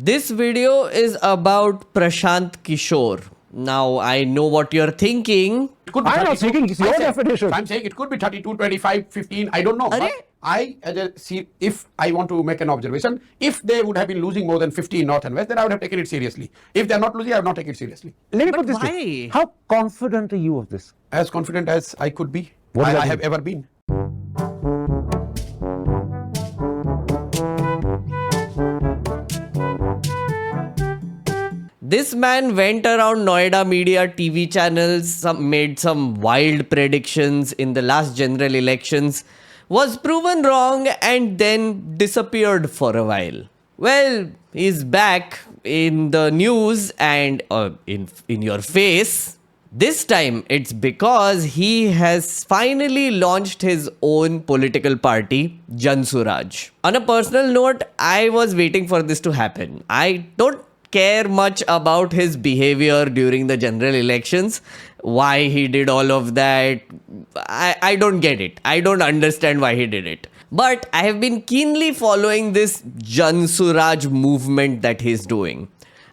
This video is about Prashant Kishor. Now, I know what you're thinking. It could be I'm not 32. speaking, it's your definition. I'm saying it could be 32, 25, 15, I don't know. Arre? But I see, if I want to make an observation, if they would have been losing more than 50 in North and West, then I would have taken it seriously. If they're not losing, I have not taken it seriously. Let me But put this why? way. How confident are you of this? As confident as I could be, What does that I mean? have ever been. This man went around Noida media TV channels, made some wild predictions in the last general elections, was proven wrong and then disappeared for a while. Well, he's back in the news and in your face. This time it's because he has finally launched his own political party, Jan Suraj. On a personal note, I was waiting for this to happen. I don't care much about his behavior during the general elections, why he did all of that. I don't get it. I don't understand why he did it. But I have been keenly following this Jan Suraj movement that he's doing.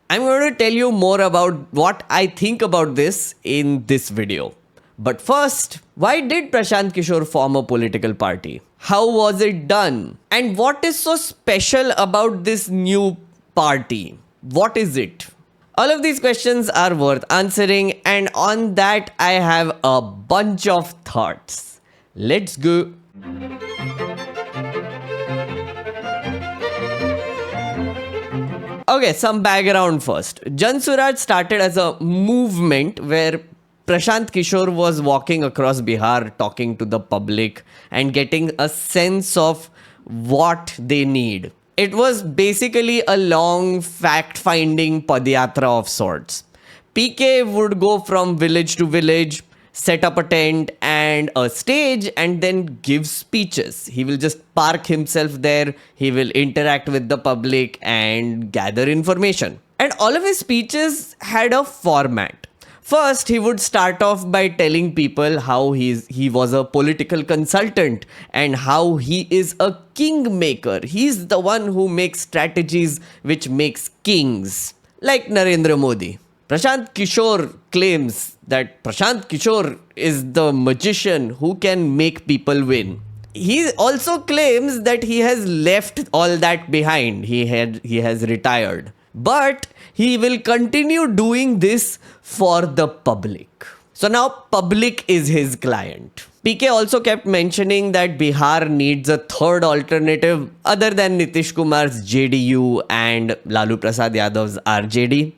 I'm going to tell you more about what I think about this in this video. But first, why did Prashant Kishor form a political party? How was it done? And what is so special about this new party? What is it? All of these questions are worth answering, and on that I have a bunch of thoughts. Let's go. Okay, some background first. Jan Suraj started as a movement where Prashant Kishor was walking across Bihar talking to the public and getting a sense of what they need. It was basically a long fact-finding padayatra of sorts. PK would go from village to village, set up a tent and a stage and then give speeches. He will just park himself there, he will interact with the public and gather information. And all of his speeches had a format. First, he would start off by telling people how he was a political consultant and how he is a kingmaker. He's the one who makes strategies which makes kings, like Narendra Modi. Prashant Kishor claims that Prashant Kishor is the magician who can make people win. He also claims that he has left all that behind. He has retired. But he will continue doing this for the public. So now public is his client. PK also kept mentioning that Bihar needs a third alternative other than Nitish Kumar's JDU and Lalu Prasad Yadav's RJD.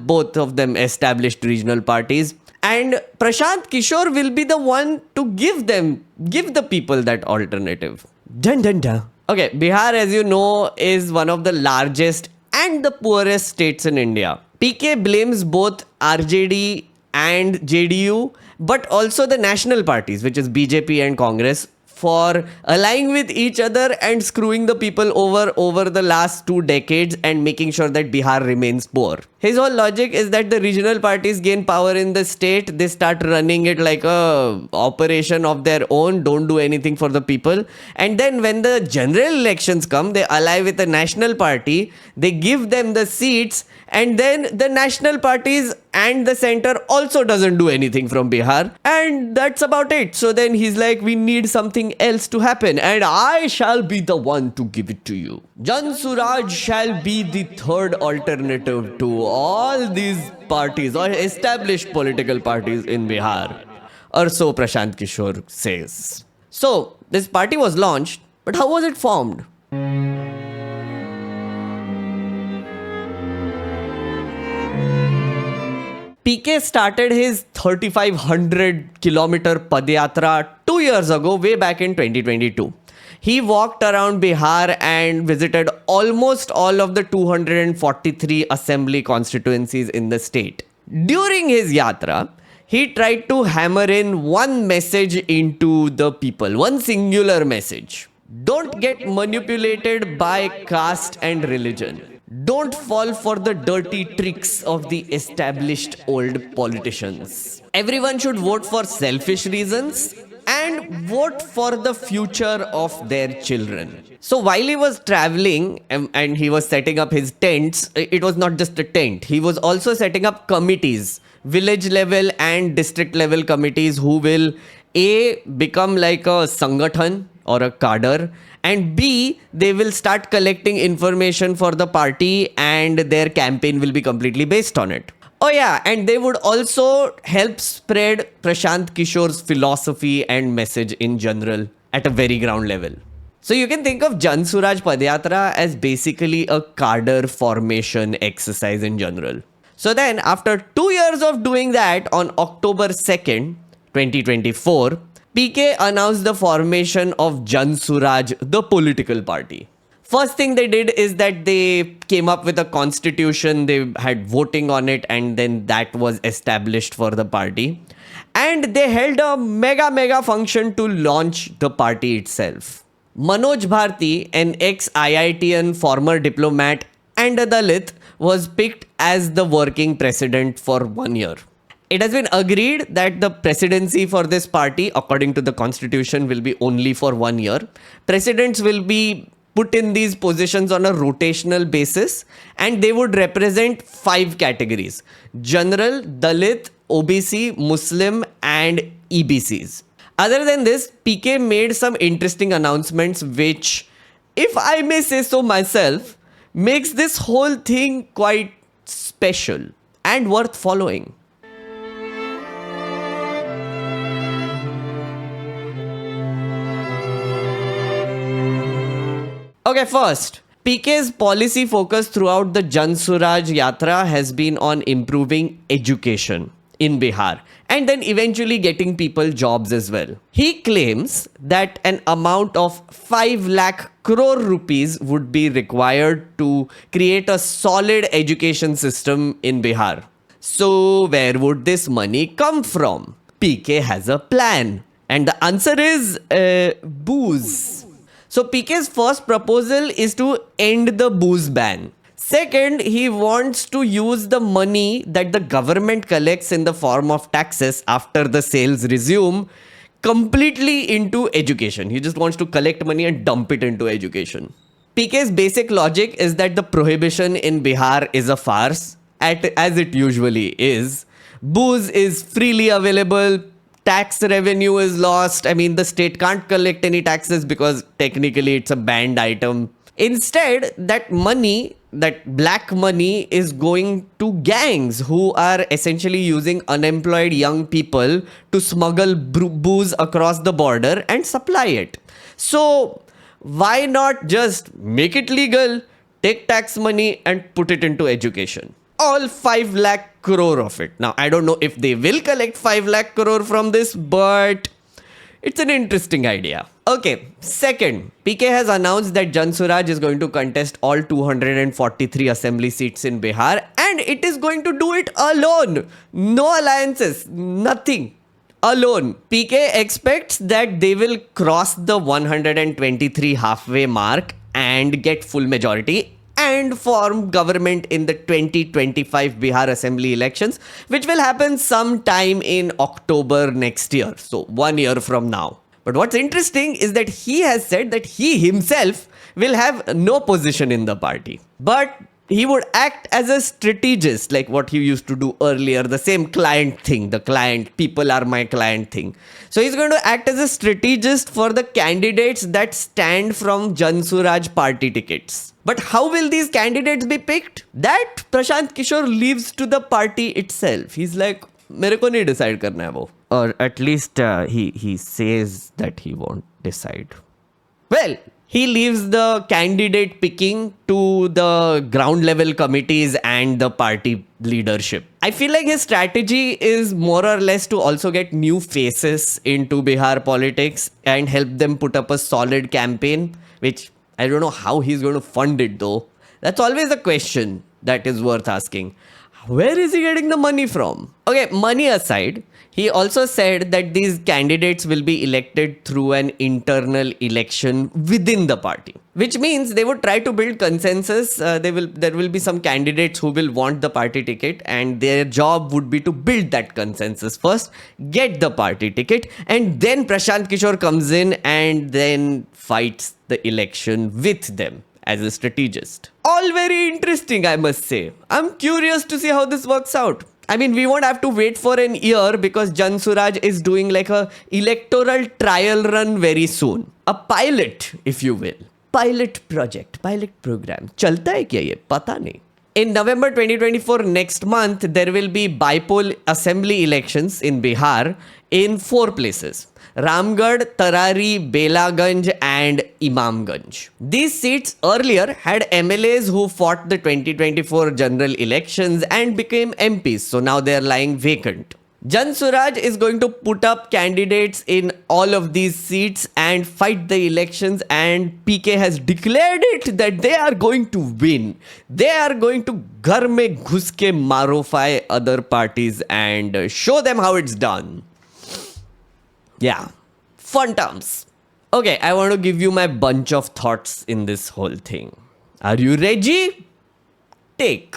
Both of them established regional parties. And Prashant Kishor will be the one to give the people that alternative. Dun dun dun. Okay, Bihar, as you know, is one of the largest and the poorest states in India. PK blames both RJD and JDU, but also the national parties, which is BJP and Congress, for allying with each other and screwing the people over the last 2 decades and making sure that Bihar remains poor. His whole logic is that the regional parties gain power in the state, they start running it like a operation of their own, don't do anything for the people. And then when the general elections come, they ally with the national party, they give them the seats, and then the national parties and the center also doesn't do anything from Bihar. And that's about it. So then he's like, we need something else to happen and I shall be the one to give it to you. Jan Suraj shall be the third alternative to all these parties or established political parties in Bihar. Or so Prashant Kishor says. So this party was launched, but how was it formed? PK started his 3,500 kilometer Padayatra 2 years ago, way back in 2022. He walked around Bihar and visited almost all of the 243 assembly constituencies in the state. During his yatra, he tried to hammer in one message into the people, one singular message. Don't get manipulated by caste and religion. Don't fall for the dirty tricks of the established old politicians. Everyone should vote for selfish reasons and vote for the future of their children. So while he was traveling and he was setting up his tents, it was not just a tent. He was also setting up committees, village level and district level committees who will become like a sangathan or a cadre, and B, they will start collecting information for the party and their campaign will be completely based on it. Oh yeah, and they would also help spread Prashant Kishor's philosophy and message in general at a very ground level. So you can think of Jan Suraj Padyatra as basically a cadre formation exercise in general. So then after 2 years of doing that, on October 2nd, 2024, PK announced the formation of Jan Suraj, the political party. First thing they did is that they came up with a constitution, they had voting on it, and then that was established for the party. And they held a mega function to launch the party itself. Manoj Bharti, an ex-IITian former diplomat and a Dalit, was picked as the working president for 1 year. It has been agreed that the presidency for this party, according to the constitution, will be only for 1 year. Presidents will be put in these positions on a rotational basis, and they would represent 5 categories: general, Dalit, OBC, Muslim, and EBCs. Other than this, PK made some interesting announcements which, if I may say so myself, makes this whole thing quite special and worth following. Okay, first, PK's policy focus throughout the Jan Suraj Yatra has been on improving education in Bihar and then eventually getting people jobs as well. He claims that an amount of 5 lakh crore rupees would be required to create a solid education system in Bihar. So where would this money come from? PK has a plan, and the answer is booze. So PK's first proposal is to end the booze ban. Second, he wants to use the money that the government collects in the form of taxes after the sales resume completely into education. He just wants to collect money and dump it into education. PK's basic logic is that the prohibition in Bihar is a farce, as it usually is. Booze is freely available. Tax revenue is lost. I mean, the state can't collect any taxes because technically it's a banned item. Instead, that money, that black money, is going to gangs who are essentially using unemployed young people to smuggle booze across the border and supply it. So why not just make it legal, take tax money and put it into education? All 5 lakh crore of it. Now, I don't know if they will collect 5 lakh crore from this, but it's an interesting idea. Okay, second, PK has announced that Jan Suraj is going to contest all 243 assembly seats in Bihar, and it is going to do it alone. No alliances, nothing. Alone. PK expects that they will cross the 123 halfway mark and get full majority and form government in the 2025 Bihar Assembly elections, which will happen sometime in October next year. So 1 year from now. But what's interesting is that he has said that he himself will have no position in the party. But he would act as a strategist, like what he used to do earlier, the same client thing, the client, people are my client thing. So he's going to act as a strategist for the candidates that stand from Jan Suraj party tickets. But how will these candidates be picked? That Prashant Kishor leaves to the party itself. He's like, मेरे को नहीं decide करना है वो. Or at least he says that he won't decide. Well, he leaves the candidate picking to the ground level committees and the party leadership. I feel like his strategy is more or less to also get new faces into Bihar politics and help them put up a solid campaign, which I don't know how he's going to fund it though. That's always a question that is worth asking. Where is he getting the money from? Okay, money aside, he also said that these candidates will be elected through an internal election within the party, which means they would try to build consensus. There will be some candidates who will want the party ticket, and their job would be to build that consensus first, get the party ticket, and then Prashant Kishor comes in and then fights the election with them as a strategist. All very interesting, I must say. I'm curious to see how this works out. I mean, we won't have to wait for an year because Jan Suraj is doing like a electoral trial run very soon. A pilot, if you will. Pilot project, pilot program. Chalta hai kya ye? Pata nahi. In November 2024, next month, there will be bipole assembly elections in Bihar in 4 places. Ramgarh, Tarari, Belaganj and Imamganj. These seats earlier had MLAs who fought the 2024 general elections and became MPs, so now they are lying vacant. Jan Suraj is going to put up candidates in all of these seats and fight the elections, and PK has declared it that they are going to win. They are going to ghar mein ghus ke marofy other parties and show them how it's done. Yeah, fun terms. Okay, I want to give you my bunch of thoughts in this whole thing. Are you ready? Take.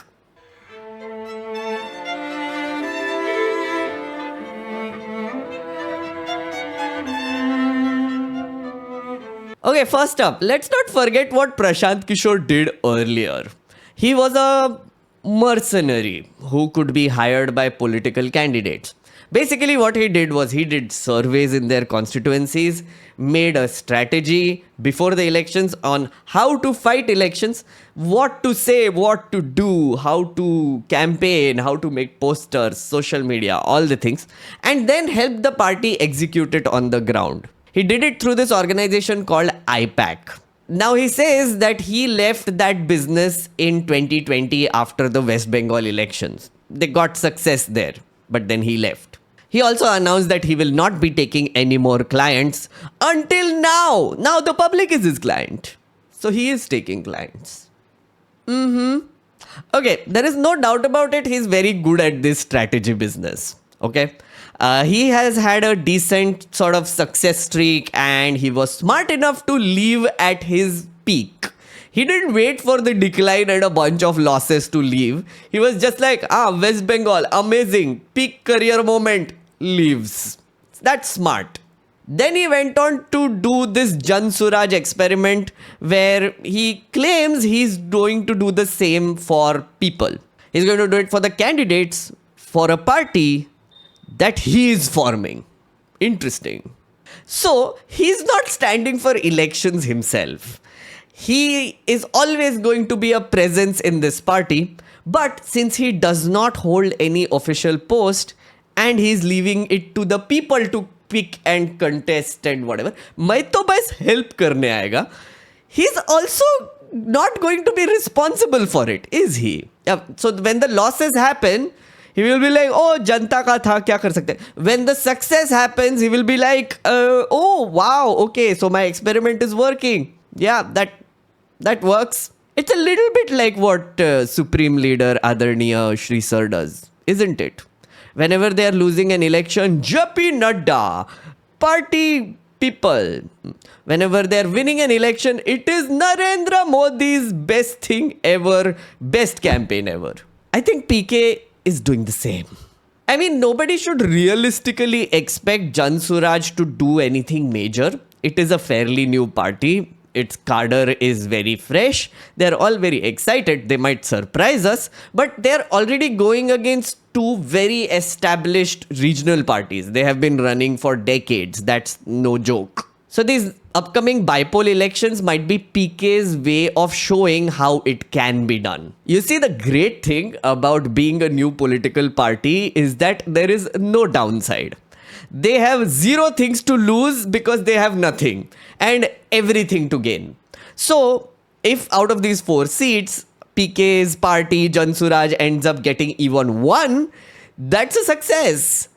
Okay, first up, let's not forget what Prashant Kishor did earlier. He was a mercenary who could be hired by political candidates. Basically, what he did was he did surveys in their constituencies, made a strategy before the elections on how to fight elections, what to say, what to do, how to campaign, how to make posters, social media, all the things, and then help the party execute it on the ground. He did it through this organization called IPAC. Now he says that he left that business in 2020 after the West Bengal elections. They got success there, but then he left. He also announced that he will not be taking any more clients until now. Now the public is his client. So he is taking clients. Okay, there is no doubt about it. He's very good at this strategy business. Okay. He has had a decent sort of success streak and he was smart enough to leave at his peak. He didn't wait for the decline and a bunch of losses to leave. He was just like, West Bengal, amazing, peak career moment, leaves. That's smart. Then he went on to do this Jan Suraj experiment where he claims he's going to do the same for people. He's going to do it for the candidates, for a party that he is forming. Interesting. So he's not standing for elections himself. He is always going to be a presence in this party, but since he does not hold any official post and he's leaving it to the people to pick and contest and whatever, मैं तो बस help करने आएगा. He's also not going to be responsible for it, is he? So when the losses happen, he will be like, oh, जनता का था, क्या कर सकते हैं? When the success happens, he will be like, oh, wow, okay, so my experiment is working. Yeah, that works. It's a little bit like what Supreme Leader Adarniya Shri Sir does, isn't it? Whenever they are losing an election, JP Nadda, party people. Whenever they are winning an election, it is Narendra Modi's best thing ever, best campaign ever. I think PK is doing the same. I mean, nobody should realistically expect Jan Suraj to do anything major. It is a fairly new party. Its cadre is very fresh. They're all very excited. They might surprise us, but they're already going against 2 very established regional parties. They have been running for decades. That's no joke. So these upcoming bipole elections might be PK's way of showing how it can be done. You see, the great thing about being a new political party is that there is no downside. They have 0 things to lose because they have nothing and everything to gain. So if out of these 4 seats, PK's party, Jan Suraj, ends up getting even 1, that's a success.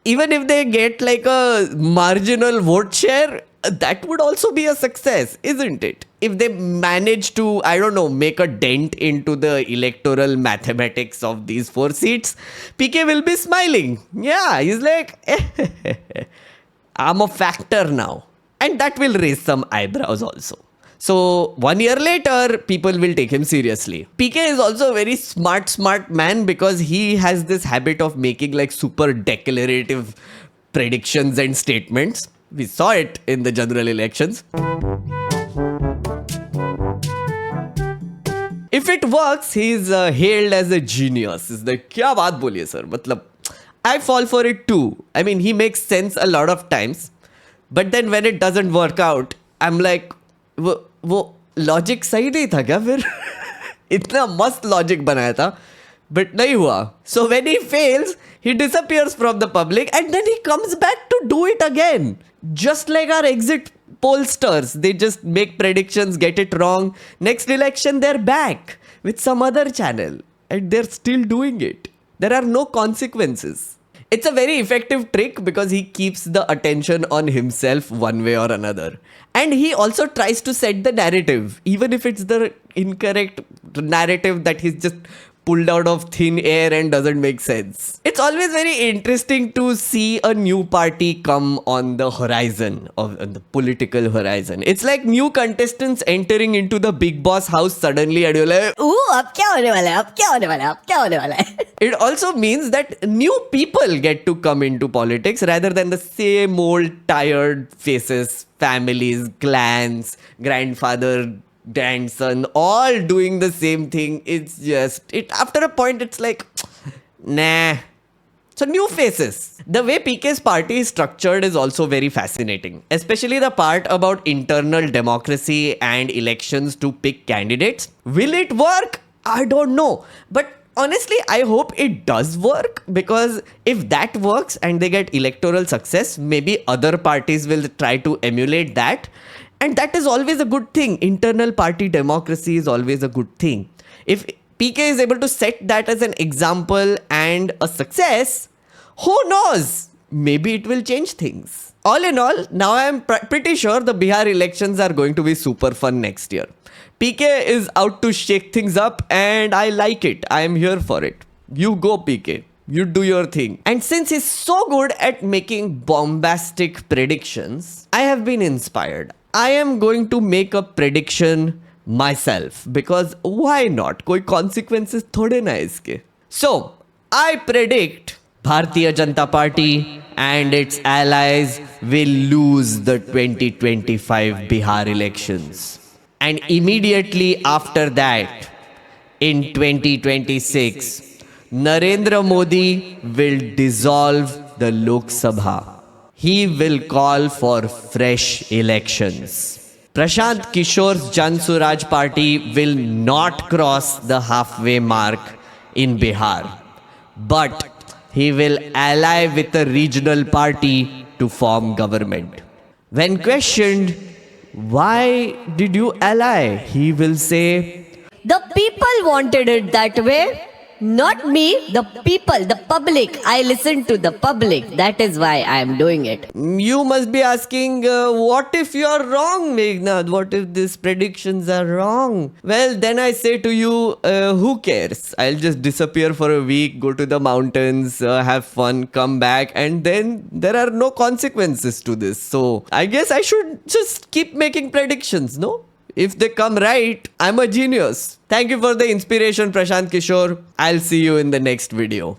Even if they get like a marginal vote share, that would also be a success, isn't it? If they manage to, I don't know, make a dent into the electoral mathematics of these 4 seats, PK will be smiling. Yeah, he's like, I'm a factor now. And that will raise some eyebrows also. So 1 year later, people will take him seriously. PK is also a very smart man because he has this habit of making like super declarative predictions and statements. We saw it in the general elections. If it works, he is hailed as a genius. Is like, क्या बात बोलिए sir? मतलब, I fall for it too. I mean, he makes sense a lot of times. But then when it doesn't work out, I'm like, वो logic सही नहीं था क्या फिर? इतना मस्त लॉजिक बनाया था, but नहीं हुआ. So when he fails, he disappears from the public and then he comes back to do it again. Just like our exit pollsters, they just make predictions, get it wrong. Next election, they're back with some other channel and they're still doing it. There are no consequences. It's a very effective trick because he keeps the attention on himself one way or another. And he also tries to set the narrative, even if it's the incorrect narrative that he's just pulled out of thin air and doesn't make sense. It's always very interesting to see a new party come on the horizon, of the political horizon. It's like new contestants entering into the Big Boss house suddenly and you're like, ooh, अब क्या होने वाला है? अब क्या होने वाला है? अब क्या होने वाला है? It also means that new people get to come into politics rather than the same old tired faces, families, clans, grandfather, grandson, all doing the same thing. It's just, after a point, it's like, nah. So new faces. The way PK's party is structured is also very fascinating, especially the part about internal democracy and elections to pick candidates. Will it work? I don't know. But honestly, I hope it does work, because if that works and they get electoral success, maybe other parties will try to emulate that. And that is always a good thing. Internal party democracy is always a good thing. If PK is able to set that as an example and a success, who knows? Maybe it will change things. All in all, now I am pretty sure the Bihar elections are going to be super fun next year. PK is out to shake things up and I like it. I am here for it. You go, PK. You do your thing. And since he's so good at making bombastic predictions, I have been inspired. I am going to make a prediction myself, because why not? कोई consequences थोड़े ना इसके. So, I predict Bharatiya Janata Party and its allies will lose the 2025 Bihar elections. And immediately after that, in 2026, Narendra Modi will dissolve the Lok Sabha. He will call for fresh elections. Prashant Kishor's Jan Suraj party will not cross the halfway mark in Bihar, but he will ally with a regional party to form government. When questioned, why did you ally? He will say, The people wanted it that way. Not me, the people, the public. I listen to the public. That is why I am doing it. you must be asking, what if you are wrong, Meghnad? What if these predictions are wrong? Well, then I say to you, who cares? I'll just disappear for a week, go to the mountains, have fun, come back, and then there are no consequences to this. So I guess I should just keep making predictions, no? If they come right, I'm a genius. Thank you for the inspiration, Prashant Kishor. I'll see you in the next video.